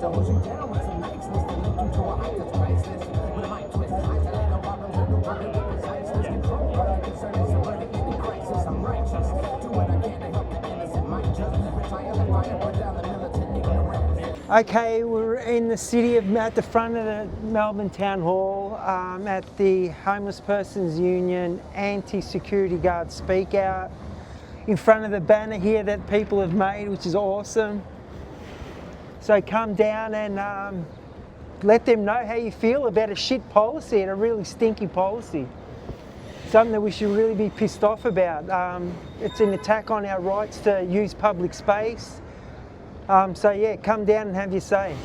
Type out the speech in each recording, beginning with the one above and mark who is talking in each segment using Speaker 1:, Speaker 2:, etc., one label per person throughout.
Speaker 1: Okay, we're in the city at the front of the Melbourne Town Hall at the Homeless Persons Union anti-security guard speak out in front of the banner here that people have made, which is awesome. So come down and let them know how you feel about a shit policy and a really stinky policy. Something that we should really be pissed off about. It's an attack on our rights to use public space. So yeah, come down and have your say.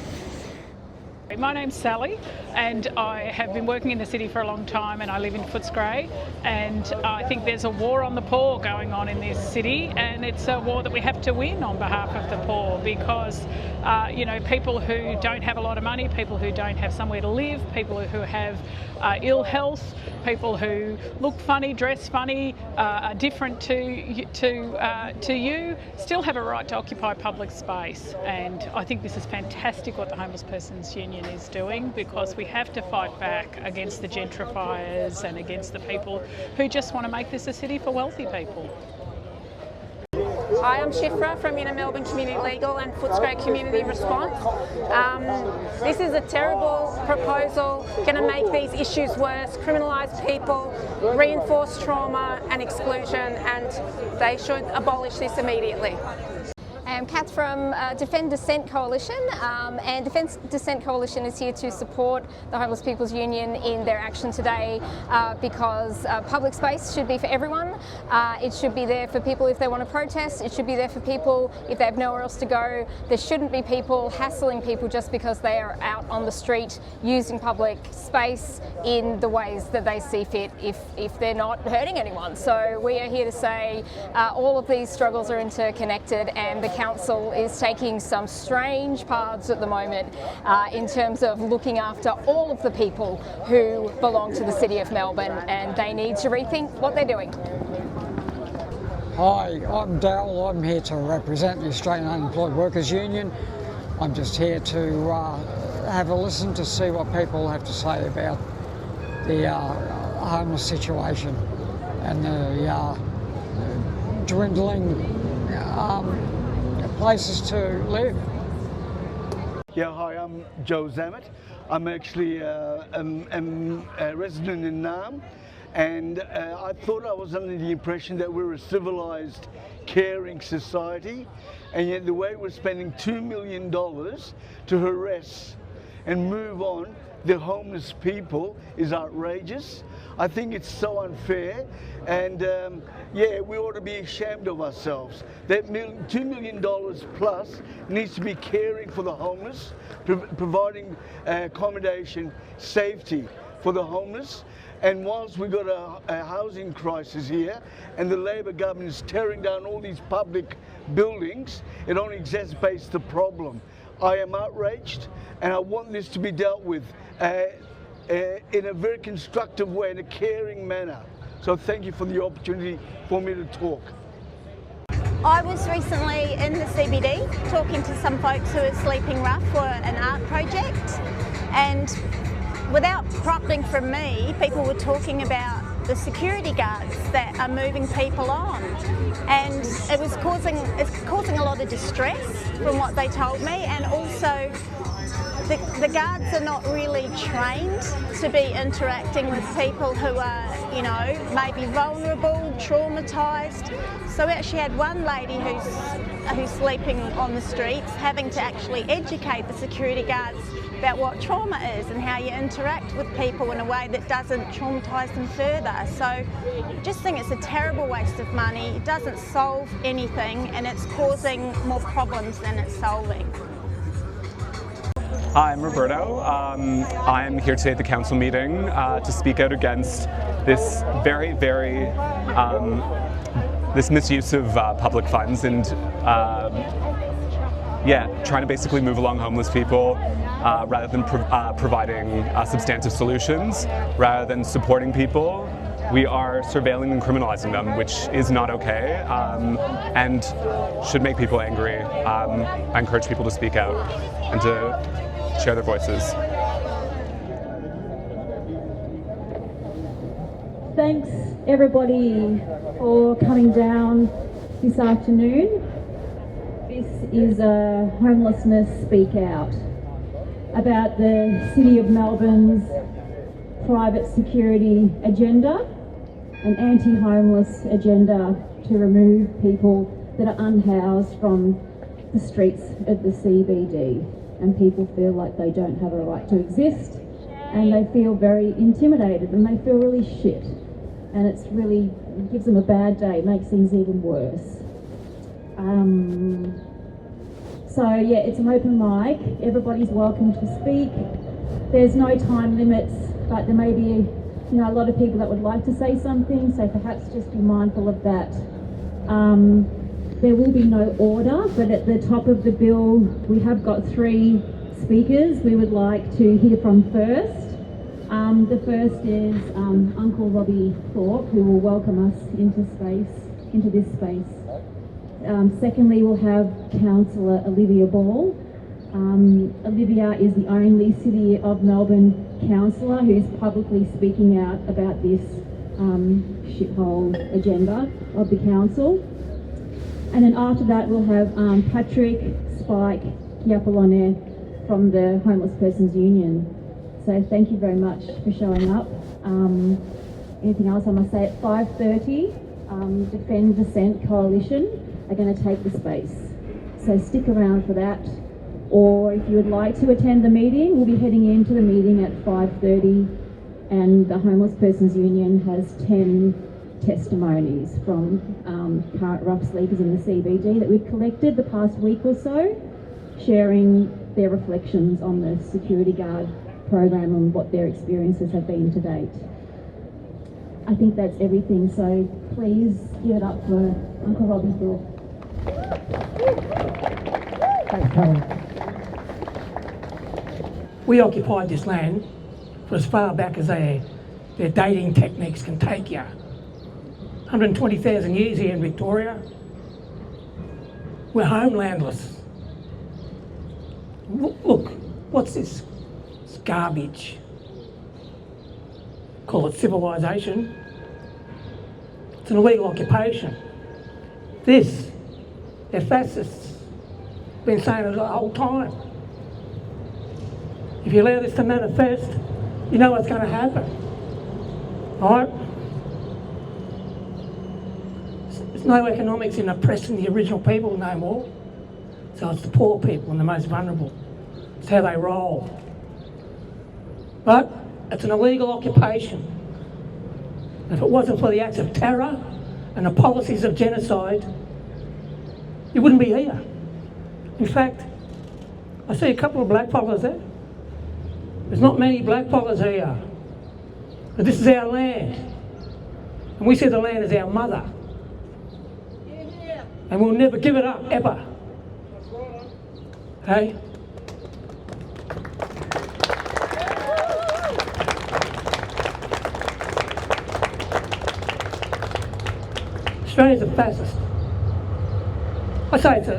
Speaker 2: My name's Sally and I have been working in the city for a long time and I live in Footscray, and I think there's a war on the poor going on in this city, and it's a war that we have to win on behalf of the poor because people who don't have a lot of money, people who don't have somewhere to live, people who have ill health, people who look funny, dress funny, are different to you, still have a right to occupy public space. And I think this is fantastic what the Homeless Persons Union is doing, because we have to fight back against the gentrifiers and against the people who just want to make this a city for wealthy people.
Speaker 3: Hi, I'm Shifra from Inner Melbourne Community Legal and Footscray Community Response. This is a terrible proposal, going to make these issues worse, criminalise people, reinforce trauma and exclusion, and they should abolish this immediately.
Speaker 4: I'm Kath from Defend Dissent Coalition, and Defend Dissent Coalition is here to support the Homeless People's Union in their action today because public space should be for everyone. It should be there for people if they want to protest. It should be there for people if they have nowhere else to go. There shouldn't be people hassling people just because they are out on the street using public space in the ways that they see fit if they're not hurting anyone. So we are here to say all of these struggles are interconnected, and the council is taking some strange paths at the moment in terms of looking after all of the people who belong to the City of Melbourne, and they need to rethink what they're doing.
Speaker 5: Hi, I'm Darryl. I'm here to represent the Australian Unemployed Workers Union. I'm just here to have a listen to see what people have to say about the homeless situation and the dwindling places to live.
Speaker 6: Yeah, hi, I'm Joe Zammit. I'm actually a resident in Naarm, and I thought I was under the impression that we're a civilised, caring society, and yet the way we're spending $2 million to harass and move on the homeless people is outrageous. I think it's so unfair, and yeah, we ought to be ashamed of ourselves. That $2 million plus needs to be caring for the homeless, providing accommodation, safety for the homeless. And whilst we've got a housing crisis here and the Labor government is tearing down all these public buildings, it only exacerbates the problem. I am outraged, and I want this to be dealt with in a very constructive way, in a caring manner. So thank you for the opportunity for me to talk.
Speaker 7: I was recently in the CBD talking to some folks who are sleeping rough for an art project, and without prompting from me, people were talking about the security guards that are moving people on, and it's causing a lot of distress from what they told me, and also the guards are not really trained to be interacting with people who are, you know, maybe vulnerable, traumatised. So we actually had one lady who's sleeping on the streets having to actually educate the security guards about what trauma is and how you interact with people in a way that doesn't traumatise them further. So just think it's a terrible waste of money. It doesn't solve anything, and it's causing more problems than it's solving.
Speaker 8: Hi, I'm Roberto. I'm here today at the council meeting to speak out against this very, this misuse of public funds and yeah, trying to basically move along homeless people rather than providing substantive solutions, rather than supporting people. we are surveilling and criminalizing them, which is not okay and should make people angry. I encourage people to speak out and to share their voices.
Speaker 9: Thanks everybody for coming down this afternoon. This is a homelessness speak out about the City of Melbourne's private security agenda, an anti-homeless agenda to remove people that are unhoused from the streets of the CBD, and people feel like they don't have a right to exist and they feel very intimidated and they feel really shit, and it's really gives them a bad day, makes things even worse. So yeah, it's an open mic, everybody's welcome to speak. There's no time limits, but there may be a lot of people that would like to say something, so perhaps just be mindful of that. There will be no order, but at the top of the bill we have got 3 speakers we would like to hear from first. The first is Uncle Robbie Thorpe, who will welcome us into this space. Secondly, we'll have Councillor Olivia Ball. Olivia is the only City of Melbourne councillor who's publicly speaking out about this shithole agenda of the council. And then after that, we'll have Patrick Spike Kiapolone from the Homeless Persons Union. So thank you very much for showing up. Anything else I must say? At 5:30, Defend Dissent Coalition are going to take the space. So stick around for that. Or if you would like to attend the meeting, we'll be heading into the meeting at 5:30, and the Homeless Persons Union has 10 testimonies from current rough sleepers in the CBD that we've collected the past week or so, sharing their reflections on the security guard program and what their experiences have been to date. I think that's everything, so please give it up for Uncle Robbie Thorpe.
Speaker 10: Thanks, Karen. We occupied this land for as far back as their dating techniques can take you. 120,000 years here in Victoria. We're homelandless. Look, what's this? It's garbage. Call it civilisation. It's an illegal occupation. They're fascists. Been saying it the whole time. If you allow this to manifest, you know what's going to happen. Right? There's no economics in oppressing the original people no more. So it's the poor people and the most vulnerable. It's how they roll. But it's an illegal occupation. If it wasn't for the acts of terror and the policies of genocide, you wouldn't be here. In fact, I see a couple of blackfellas there. There's not many blackfellas here. But this is our land. And we see the land as our mother. And we'll never give it up, ever. Hey? Australia's a fascist. I say it's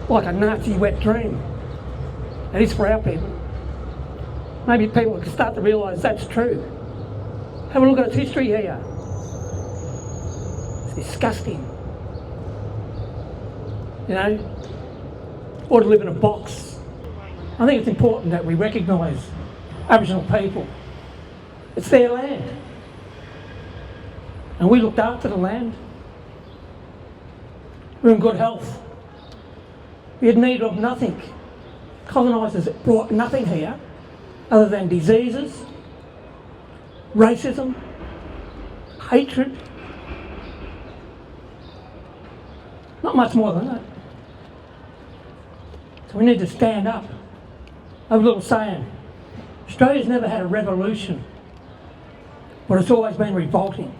Speaker 10: like a Nazi wet dream. It is for our people. Maybe people can start to realise that's true. Have a look at its history here. It's disgusting. You know? Or to live in a box. I think it's important that we recognise Aboriginal people. It's their land. And we looked after the land. We're in good health. We had need of nothing. Colonisers brought nothing here other than diseases, racism, hatred. Not much more than that. So we need to stand up. I have a little saying, Australia's never had a revolution, but it's always been revolting.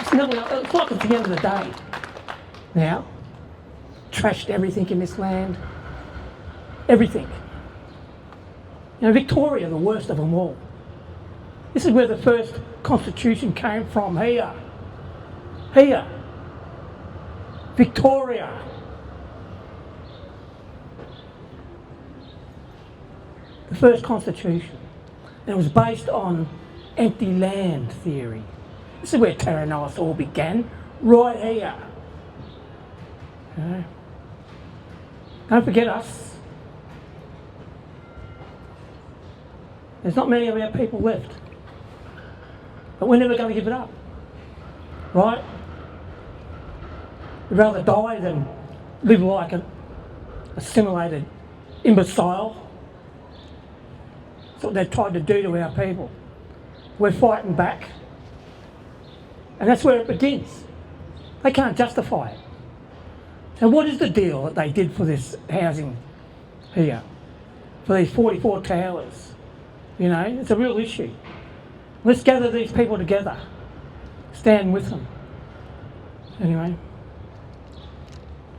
Speaker 10: It's like it's the end of the day. Now, trashed everything in this land. Everything. You know, Victoria, the worst of them all. This is where the first constitution came from, here. Here. Victoria. The first constitution. And it was based on empty land theory. This is where Terra Nullius all began, right here. Okay. Don't forget us. There's not many of our people left. But we're never going to give it up. Right? We'd rather die than live like an assimilated imbecile. That's what they've tried to do to our people. We're fighting back. And that's where it begins. They can't justify it. So what is the deal that they did for this housing here? For these 44 towers? You know, it's a real issue. Let's gather these people together. Stand with them. Anyway.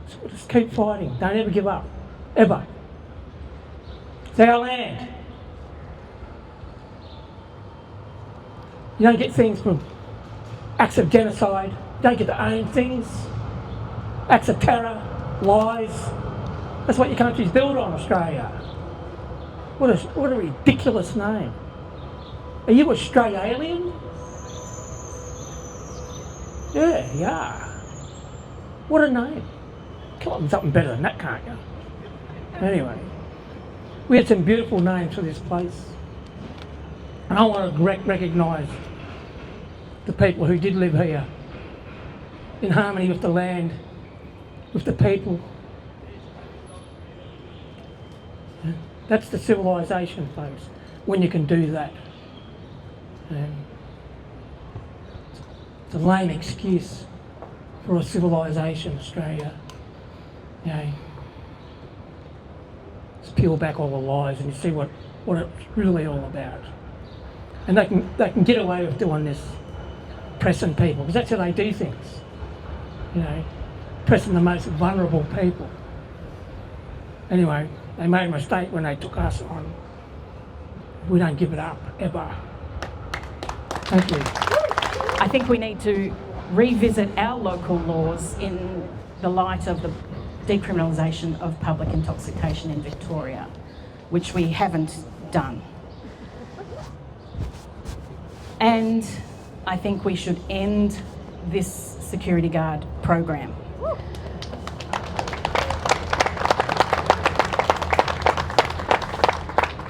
Speaker 10: So we'll just keep fighting. Don't ever give up. Ever. It's our land. You don't get things from acts of genocide. You don't get to own things. Acts of terror, lies. That's what your country's built on, Australia. What a ridiculous name. Are you Australian? Yeah, you are. What a name. Come up with something better than that, can't you? Anyway, we had some beautiful names for this place. And I want to recognise the people who did live here in harmony with the land, with the people. Yeah. That's the civilisation, folks, when you can do that. It's a lame excuse for a civilisation, Australia. You know, just peel back all the lies and you see what it's really all about. And they can get away with doing this, pressing people, because that's how they do things. You know, pressing the most vulnerable people. Anyway, they made a mistake when they took us on. We don't give it up, ever. Thank you.
Speaker 11: I think we need to revisit our local laws in the light of the decriminalisation of public intoxication in Victoria, which we haven't done. And I think we should end this security guard program.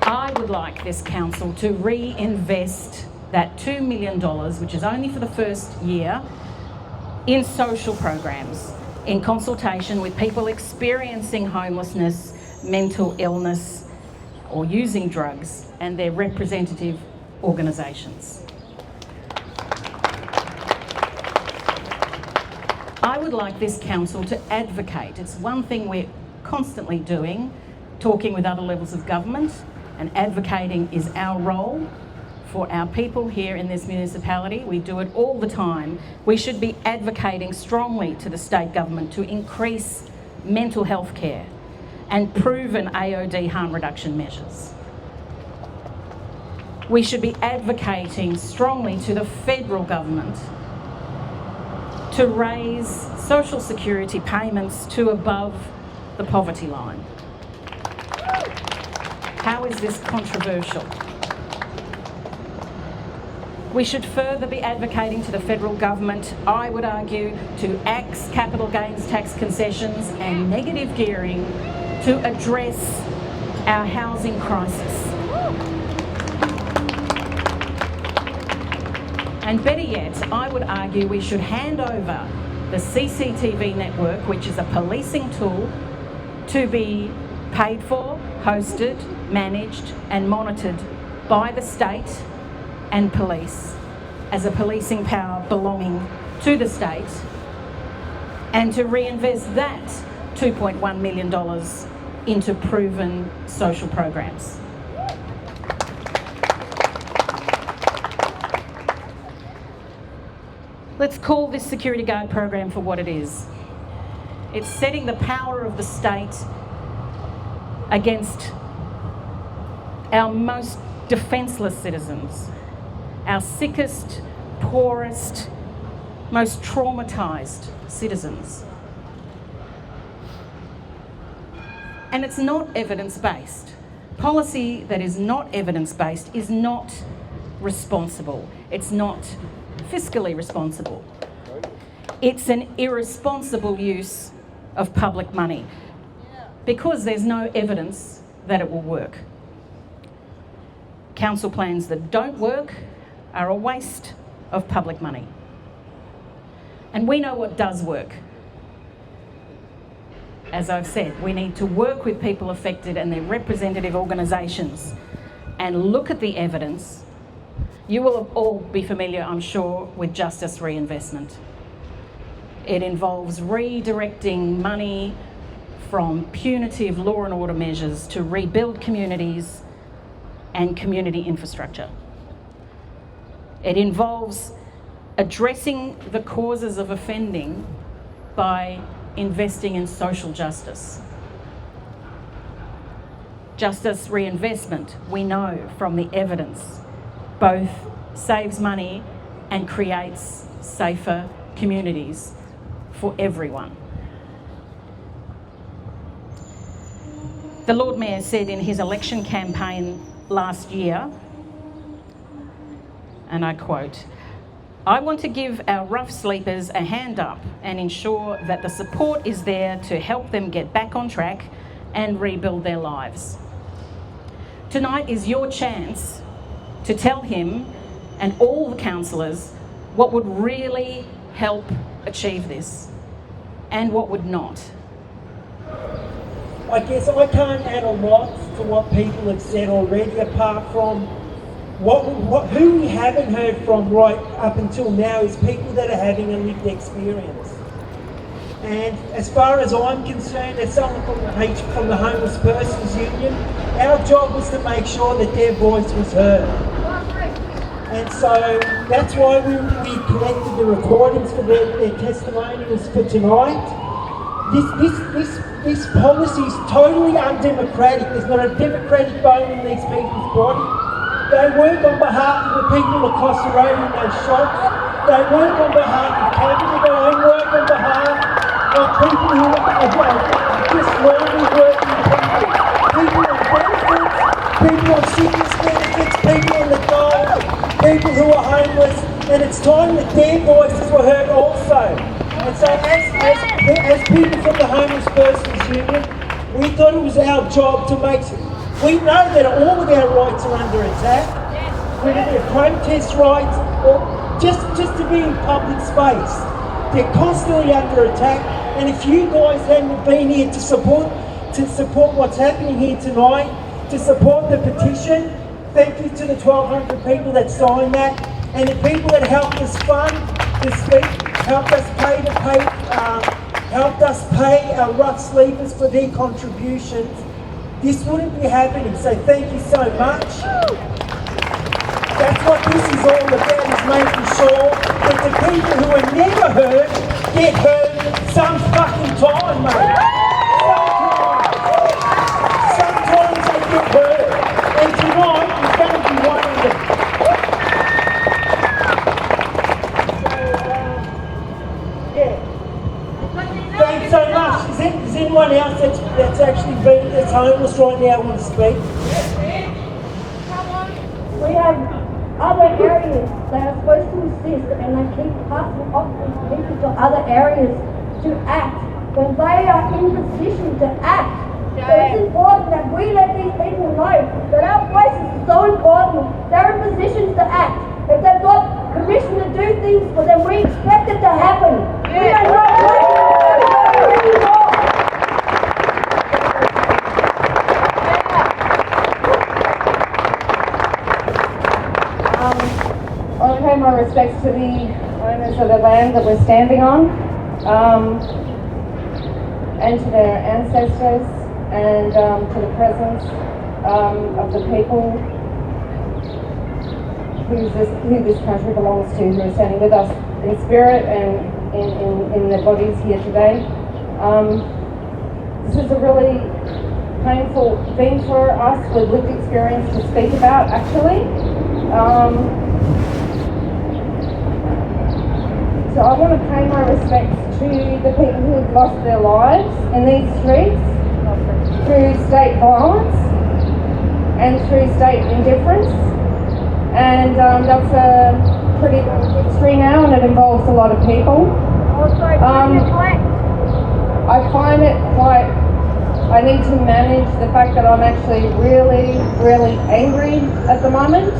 Speaker 11: I would like this council to reinvest that $2 million, which is only for the first year, in social programs, in consultation with people experiencing homelessness, mental illness, or using drugs, and their representative organisations. I would like this council to advocate. It's one thing we're constantly doing, talking with other levels of government, and advocating is our role for our people here in this municipality. We do it all the time. We should be advocating strongly to the state government to increase mental health care and proven AOD harm reduction measures. We should be advocating strongly to the federal government to raise social security payments to above the poverty line. How is this controversial? We should further be advocating to the federal government, I would argue, to axe capital gains tax concessions and negative gearing to address our housing crisis. And better yet, I would argue we should hand over the CCTV network, which is a policing tool, to be paid for, hosted, managed and monitored by the state and police as a policing power belonging to the state, and to reinvest that $2.1 million into proven social programs. Let's call this security guard program for what it is. It's setting the power of the state against our most defenceless citizens, our sickest, poorest, most traumatised citizens. And it's not evidence-based. Policy that is not evidence-based is not responsible. It's not fiscally responsible. It's an irresponsible use of public money because there's no evidence that it will work. Council plans that don't work are a waste of public money. And we know what does work. As I've said, we need to work with people affected and their representative organisations and look at the evidence. You will all be familiar, I'm sure, with justice reinvestment. It involves redirecting money from punitive law and order measures to rebuild communities and community infrastructure. It involves addressing the causes of offending by investing in social justice. Justice reinvestment, we know from the evidence, both saves money and creates safer communities for everyone. The Lord Mayor said in his election campaign last year, and I quote, "I want to give our rough sleepers a hand up and ensure that the support is there to help them get back on track and rebuild their lives." Tonight is your chance to tell him and all the councillors what would really help achieve this and what would not.
Speaker 1: I guess I can't add a lot to what people have said already, apart from who we haven't heard from right up until now is people that are having a lived experience. And as far as I'm concerned, as someone from the Homeless Persons Union, our job was to make sure that their voice was heard. And so that's why we collected the recordings for their testimonials for tonight. This policy is totally undemocratic. There's not a democratic bone in these people's body. They work on behalf of the people across the road in those shops. They work on behalf of capital. They don't work on behalf of people who are just normally working people. People on benefits, people on sickness benefits, people on the dole, people who are homeless. And it's time that their voices were heard also. And so as people from the Homeless Persons Union, we thought it was our job to make some. We know that all of our rights are under attack, whether they're protest rights or just to be in public space. They're constantly under attack, and if you guys hadn't been here to support what's happening here tonight, to support the petition, thank you to the 1,200 people that signed that, and the people that helped us fund this week, helped us pay our rough sleepers for their contributions. This wouldn't be happening, so thank you so much. That's what this is all about, is making sure that the people who are never heard get heard some fucking time, mate. Sometimes they get heard, and tonight is going to be one of them. Thanks so much. Is anyone else that's actually that's homeless right now want to speak?
Speaker 12: We have other areas that are supposed to assist, and they keep passing off these people to other areas to act when they are in position to act. So it's important that we let these people know that our voices are so important. They're in positions to act. If they've got permission to do things, well, then we expect it to happen. We are not waiting anymore. I want to pay my respects to the owners of the land that we're standing on, and to their ancestors, and to the presence of the people who this country belongs to, who are standing with us in spirit and in their bodies here today. This is a really
Speaker 13: painful thing for us with lived experience to speak about, actually. So I want to pay my respects to the people who have lost their lives in these streets through state violence and through state indifference. And that's a pretty long history now, and it involves a lot of people. I find it quite, I need to manage the fact that I'm actually really, really angry at the moment.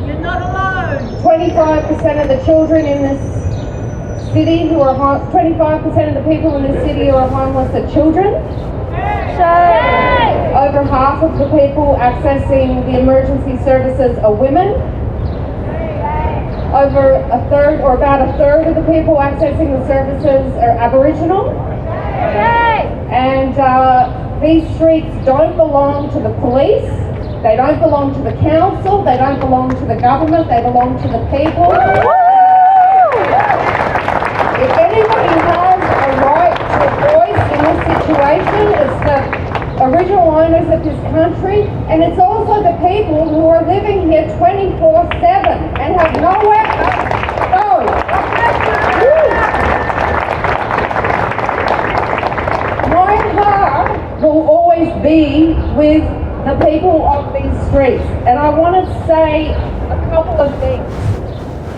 Speaker 14: You're not alone.
Speaker 13: 25% of the children in this city who are 25% of the people in this city who are homeless are children. Over half of the people accessing the emergency services are women. Over a third, or about a third of the people accessing the services are Aboriginal. And these streets don't belong to the police, they don't belong to the council, they don't belong to the government, they belong to the people. If anybody has a right to a voice in this situation, it's the original owners of this country, and it's also the people who are living here 24/7 and have nowhere else to go. My heart will always be with the people of these streets, and I want to say a couple of things.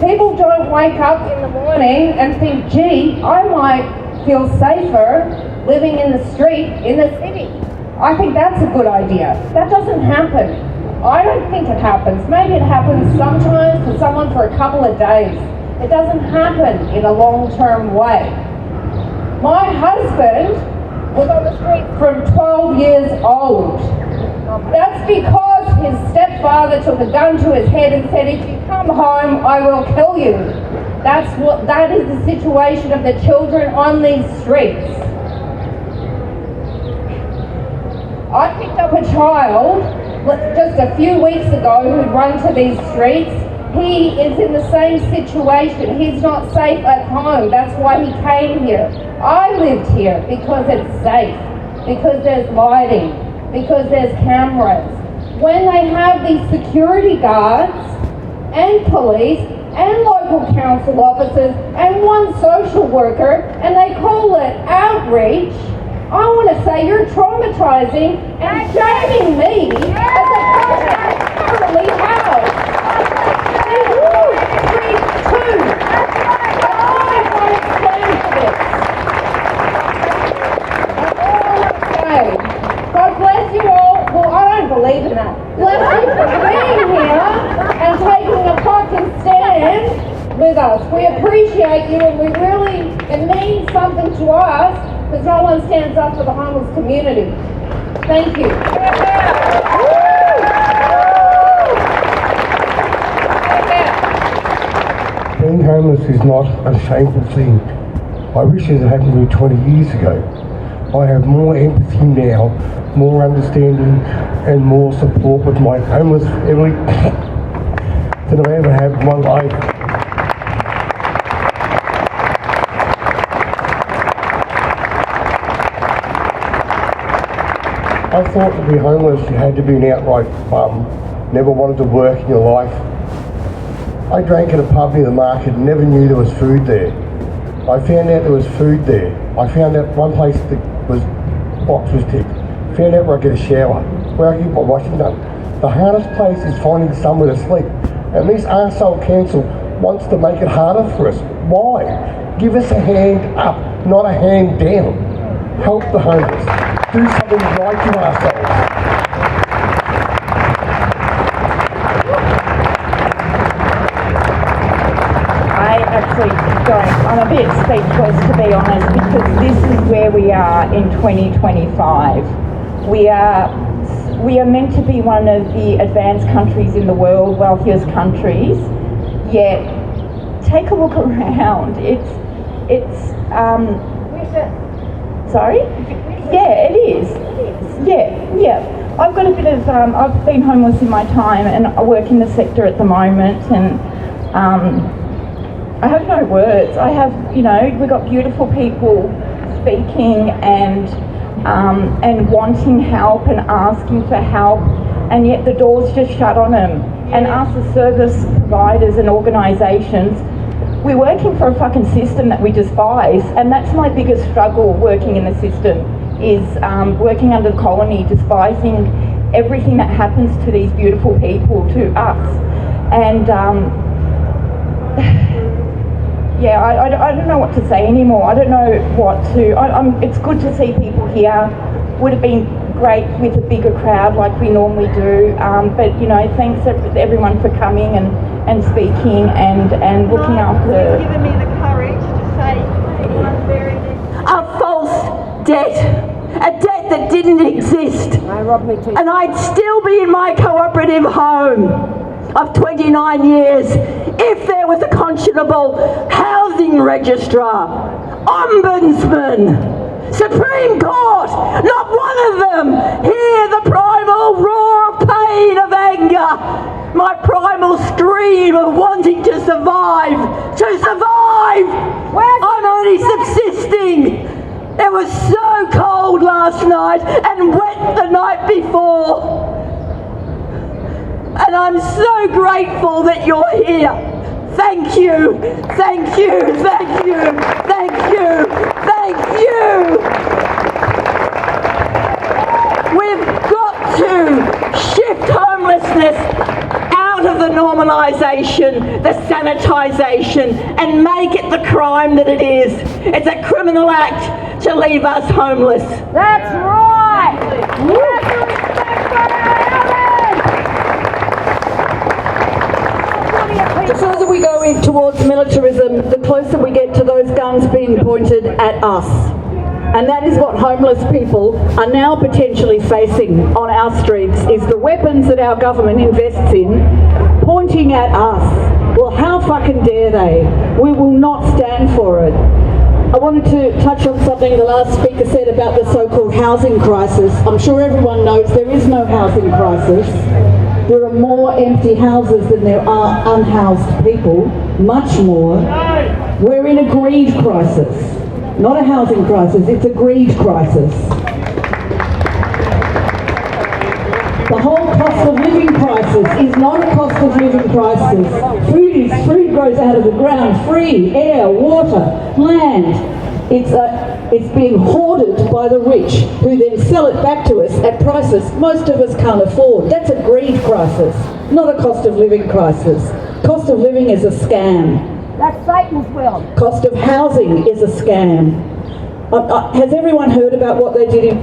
Speaker 13: People don't wake up in the morning and think, gee, I might feel safer living in the street in the city. I think that's a good idea. That doesn't happen. I don't think it happens. Maybe it happens sometimes for someone for a couple of days. It doesn't happen in a long-term way. My husband was on the street from 12 years old. That's because his stepfather took a gun to his head and said, if you come home, I will kill you. That is the situation of the children on these streets. I picked up a child just a few weeks ago who'd run to these streets. He is in the same situation. He's not safe at home. That's why he came here. I lived here because it's safe, because there's lighting, because there's cameras. When they have these security guards and police and local council officers and one social worker, and they call it outreach, I want to say you're traumatizing and shaming me as a person currently housed. Street 2. I won't stand for this. That's all I want to say. God bless you all. Well, I don't believe in that. Bless you for being here and taking a fucking stand with us. We appreciate you, and we really, it means something to us, because no one stands up for the homeless community. Thank you.
Speaker 15: Being homeless is not a shameful thing. I wish it had happened to me 20 years ago. I have more empathy now, more understanding and more support with my homeless family than I ever have in my life. I thought to be homeless you had to be an outright bum, never wanted to work in your life. I drank at a pub near the market and never knew there was food there. I found out there was food there. I found out one place that was box was ticked. Found out where I get a shower, where I get my washing done. The hardest place is finding somewhere to sleep. And this arsehole council wants to make it harder for us. Why? Give us a hand up, not a hand down. Help the homeless. Do something right to ourselves.
Speaker 11: I'm a bit speechless, to be honest, because this is where we are in 2025. We are meant to be one of the advanced countries in the world, wealthiest countries, yet take a look around. Sorry? Yeah, it is. Yeah. I've got a bit of, I've been homeless in my time, and I work in the sector at the moment, and I have no words. I have, we've got beautiful people speaking and
Speaker 13: and wanting help and asking for help, and yet the door's just shut on them. And us as service providers and organisations, we're working for a fucking system that we despise, and that's my biggest struggle working in the system, is working under the colony, despising everything that happens to these beautiful people, to us. And yeah, I don't know what to say anymore. I don't know what to... it's good to see people here. Would have been great with a bigger crowd like we normally do, but you know, thanks everyone for coming and speaking and looking after...
Speaker 14: You've given me the courage to say everyone's buried in
Speaker 16: a false debt. A debt that didn't exist. And I'd still be in my cooperative home of 29 years if there was a conscionable housing registrar, ombudsman, Supreme Court, not one of them. Hear the primal roar of pain, of anger, my primal scream of wanting to survive. To survive! I'm only subsisting. It was so cold last night and wet the night before. And I'm so grateful that you're here. Thank you, thank you, thank you, thank you, thank you. We've got to shift homelessness out of the normalisation, the sanitisation, and make it the crime that it is. It's a criminal act to leave us homeless.
Speaker 14: That's right!
Speaker 16: The further we go in towards militarism, the closer we get to those guns being pointed at us. And that is what homeless people are now potentially facing on our streets, is the weapons that our government invests in pointing at us. Well, how fucking dare they? We will not stand for it. I wanted to touch on something the last speaker said about the so-called housing crisis. I'm sure everyone knows there is no housing crisis. There are more empty houses than there are unhoused people, much more. We're in a greed crisis. Not a housing crisis, it's a greed crisis. The whole cost of living crisis is not a cost of living crisis. Food grows out of the ground, free, air, water, land. It's being hoarded by the rich, who then sell it back to us at prices most of us can't afford. That's a greed crisis, not a cost of living crisis. Cost of living is a scam.
Speaker 14: That's Satan's will.
Speaker 16: Cost of housing is a scam. Has everyone heard about what they did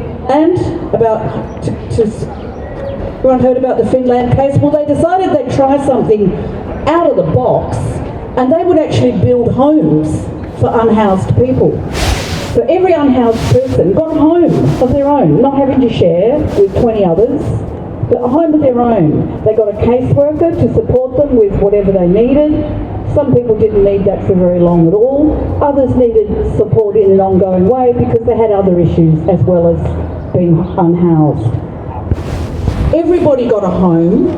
Speaker 16: everyone heard about the Finland case? Well, they decided they'd try something out of the box, and they would actually build homes for unhoused people. So every unhoused person got a home of their own, not having to share with 20 others, but a home of their own. They got a caseworker to support them with whatever they needed. Some people didn't need that for very long at all. Others needed support in an ongoing way because they had other issues as well as being unhoused. Everybody got a home.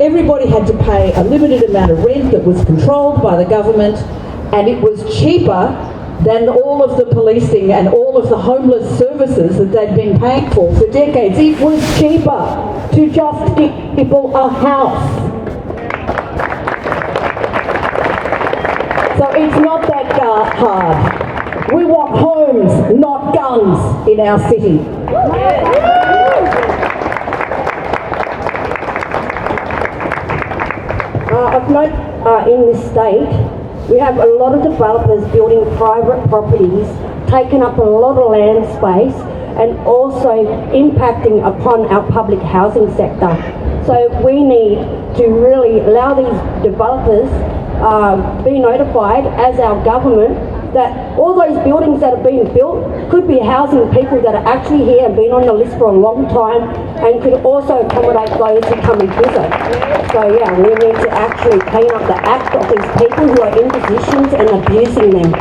Speaker 16: Everybody had to pay a limited amount of rent that was controlled by the government, and it was cheaper than all of the policing and all of the homeless services that they'd been paying for decades. It was cheaper to just give people a house. So it's not that hard. We want homes, not guns in our city.
Speaker 12: I've noted in this state, we have a lot of developers building private properties, taking up a lot of land space, and also impacting upon our public housing sector. So we need to really allow these developers be notified as our government that all those buildings that are being built could be housing people that are actually here and been on the list for a long time, and could also accommodate those who come and visit. So yeah, we need to actually clean up the act of these people who are in positions and abusing them.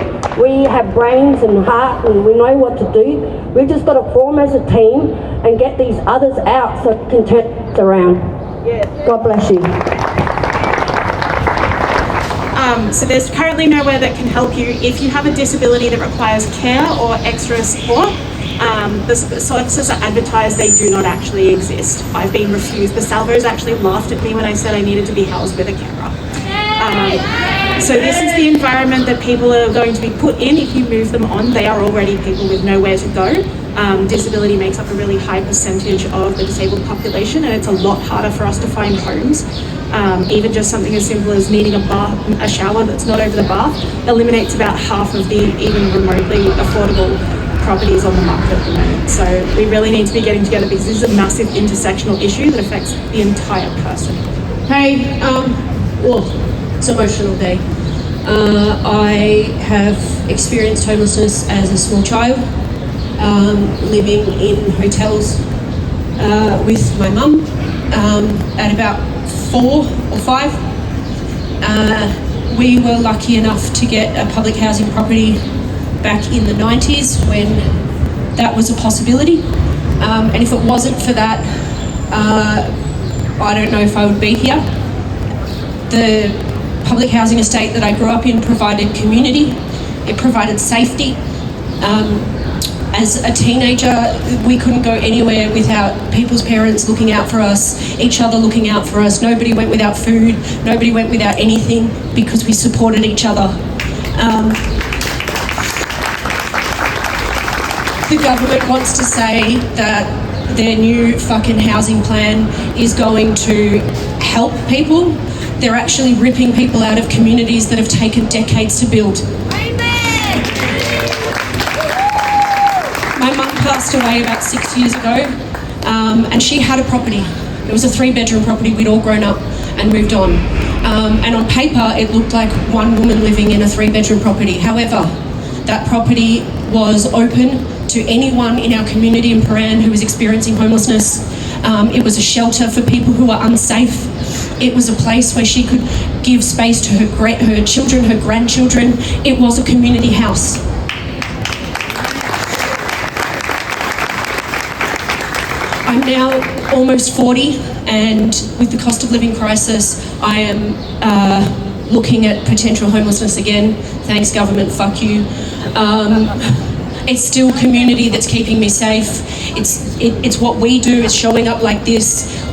Speaker 12: We have brains and heart and we know what to do. We've just got to form as a team and get these others out so it can turn it around. God bless you.
Speaker 17: So there's currently nowhere that can help you if you have a disability that requires care or extra support. The services are advertised, they do not actually exist. I've been refused. The Salvos actually laughed at me when I said I needed to be housed with a carer. So this is the environment that people are going to be put in if you move them on. They are already people with nowhere to go. Disability makes up a really high percentage of the disabled population, and it's a lot harder for us to find homes. Even just something as simple as needing a shower that's not over the bath eliminates about half of the even remotely affordable properties on the market at the moment. So we really need to be getting together because this is a massive intersectional issue that affects the entire person.
Speaker 18: Hey, well, it's an emotional day. I have experienced homelessness as a small child, living in hotels with my mum at about 4 or 5. We were lucky enough to get a public housing property back in the 90s when that was a possibility. And if it wasn't for that, I don't know if I would be here. The public housing estate that I grew up in provided community, it provided safety. As a teenager, we couldn't go anywhere without people's parents looking out for us, each other looking out for us. Nobody went without food, nobody went without anything because we supported each other. The government wants to say that their new fucking housing plan is going to help people. They're actually ripping people out of communities that have taken decades to build. My mum passed away about 6 years ago, and she had a property. It was a 3-bedroom property. We'd all grown up and moved on. And on paper, it looked like one woman living in a 3-bedroom property. However, that property was open to anyone in our community in Paran who was experiencing homelessness. It was a shelter for people who were unsafe. It was a place where she could give space to her children, her grandchildren. It was a community house. I'm now almost 40, and with the cost of living crisis, I am looking at potential homelessness again. Thanks, government, fuck you. It's still community that's keeping me safe. It's what we do, it's showing up like this,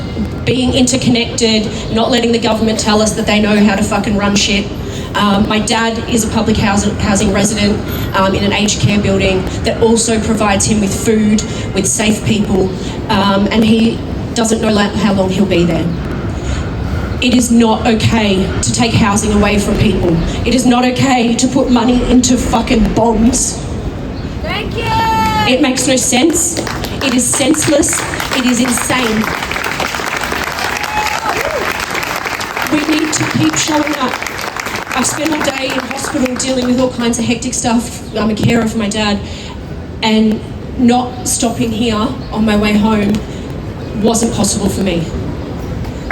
Speaker 18: being interconnected, not letting the government tell us that they know how to fucking run shit. My dad is a public housing resident in an aged care building that also provides him with food, with safe people, and he doesn't know how long he'll be there. It is not okay to take housing away from people. It is not okay to put money into fucking bombs.
Speaker 14: Thank you!
Speaker 18: It makes no sense. It is senseless. It is insane. We need to keep showing up. I've spent all day in hospital dealing with all kinds of hectic stuff. I'm a carer for my dad, and not stopping here on my way home wasn't possible for me.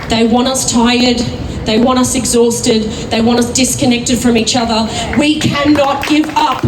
Speaker 18: They want us tired, they want us exhausted, they want us disconnected from each other. We cannot give up.